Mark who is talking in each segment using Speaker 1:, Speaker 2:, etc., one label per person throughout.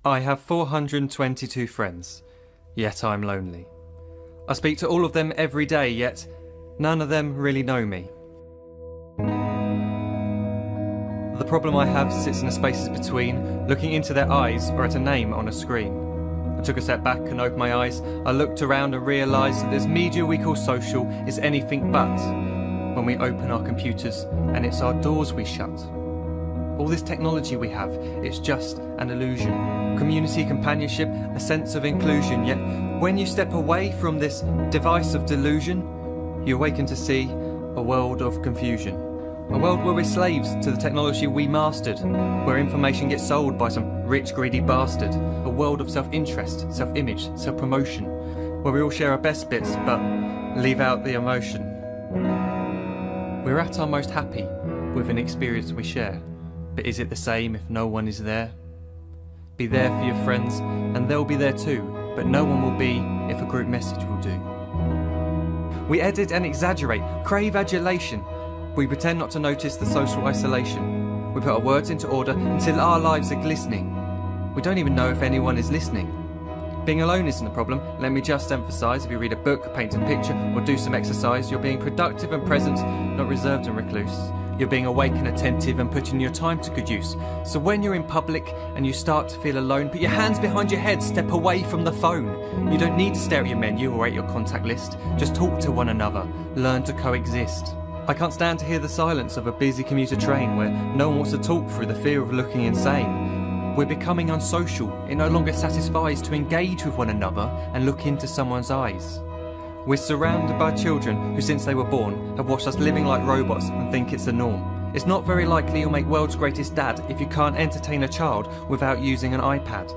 Speaker 1: I have 422 friends, yet I'm lonely. I speak to all of them every day, yet none of them really know me. The problem I have sits in the spaces between looking into their eyes or at a name on a screen. I took a step back and opened my eyes. I looked around and realised that this media we call social is anything but when we open our computers and it's our doors we shut. All this technology we have, it's just an illusion. Community, companionship, a sense of inclusion. Yet when you step away from this device of delusion, you awaken to see a world of confusion. A world where we're slaves to the technology we mastered, where information gets sold by some rich, greedy bastard. A world of self-interest, self-image, self-promotion, where we all share our best bits but leave out the emotion. We're at our most happy with an experience we share. But is it the same if no one is there? Be there for your friends, and they'll be there too, but no one will be if a group message will do. We edit and exaggerate, crave adulation. We pretend not to notice the social isolation. We put our words into order until our lives are glistening. We don't even know if anyone is listening. Being alone isn't a problem. Let me just emphasise, if you read a book, paint a picture, or do some exercise, you're being productive and present, not reserved and recluse. You're being awake and attentive and putting your time to good use. So when you're in public and you start to feel alone, put your hands behind your head, step away from the phone. You don't need to stare at your menu or at your contact list. Just talk to one another. Learn to coexist. I can't stand to hear the silence of a busy commuter train where no one wants to talk through the fear of looking insane. We're becoming unsocial. It no longer satisfies to engage with one another and look into someone's eyes. We're surrounded by children who, since they were born, have watched us living like robots and think it's the norm. It's not very likely you'll make world's greatest dad if you can't entertain a child without using an iPad.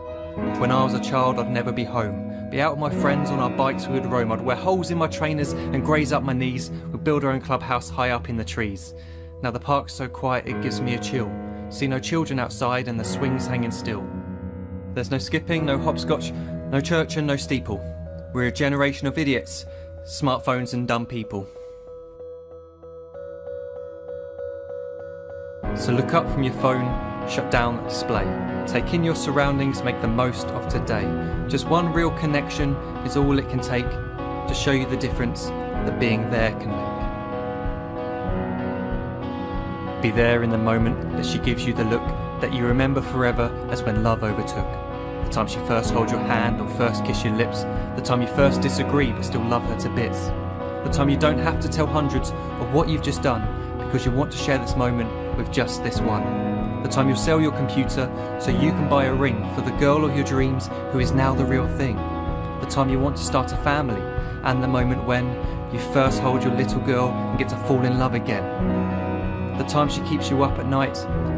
Speaker 1: When I was a child, I'd never be home. Be out with my friends on our bikes, we would roam. I'd wear holes in my trainers and graze up my knees. We'd build our own clubhouse high up in the trees. Now the park's so quiet it gives me a chill. See no children outside and the swings hanging still. There's no skipping, no hopscotch, no church and no steeple. We're a generation of idiots, smartphones and dumb people. So look up from your phone, shut down the display. Take in your surroundings, make the most of today. Just one real connection is all it can take to show you the difference that being there can make. Be there in the moment that she gives you the look that you remember forever as when love overtook. The time she first holds your hand or first kiss your lips. The time you first disagree but still love her to bits. The time you don't have to tell hundreds of what you've just done because you want to share this moment with just this one. The time you'll sell your computer so you can buy a ring for the girl of your dreams who is now the real thing. The time you want to start a family, and the moment when you first hold your little girl and get to fall in love again. The time she keeps you up at night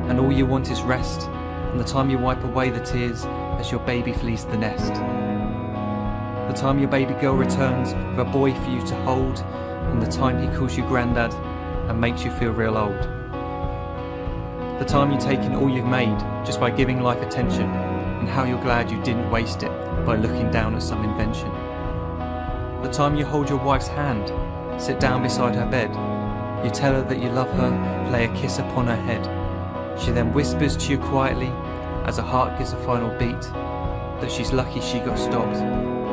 Speaker 1: and all you want is rest, and the time you wipe away the tears as your baby flees the nest. The time your baby girl returns with a boy for you to hold, and the time he calls you granddad and makes you feel real old. The time you take in all you've made just by giving life attention, and how you're glad you didn't waste it by looking down at some invention. The time you hold your wife's hand, sit down beside her bed, you tell her that you love her, lay a kiss upon her head. She then whispers to you quietly, as her heart gives a final beat, that she's lucky she got stopped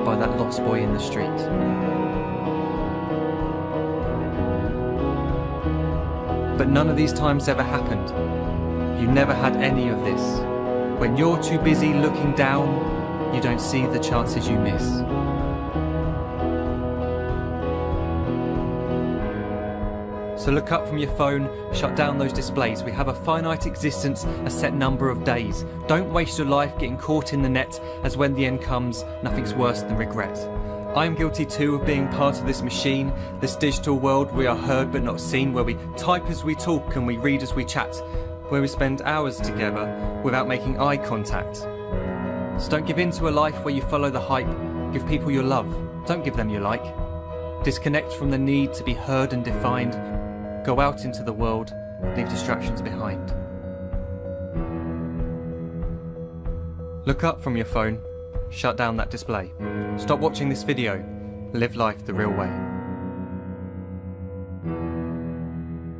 Speaker 1: by that lost boy in the street. But none of these times ever happened. You never had any of this. When you're too busy looking down, you don't see the chances you miss. So look up from your phone, shut down those displays. We have a finite existence, a set number of days. Don't waste your life getting caught in the net, as when the end comes, nothing's worse than regret. I'm guilty too of being part of this machine, this digital world we are heard but not seen, where we type as we talk and we read as we chat, where we spend hours together without making eye contact. So don't give in to a life where you follow the hype. Give people your love, don't give them your like. Disconnect from the need to be heard and defined. Go out into the world, leave distractions behind. Look up from your phone, shut down that display. Stop watching this video, live life the real way.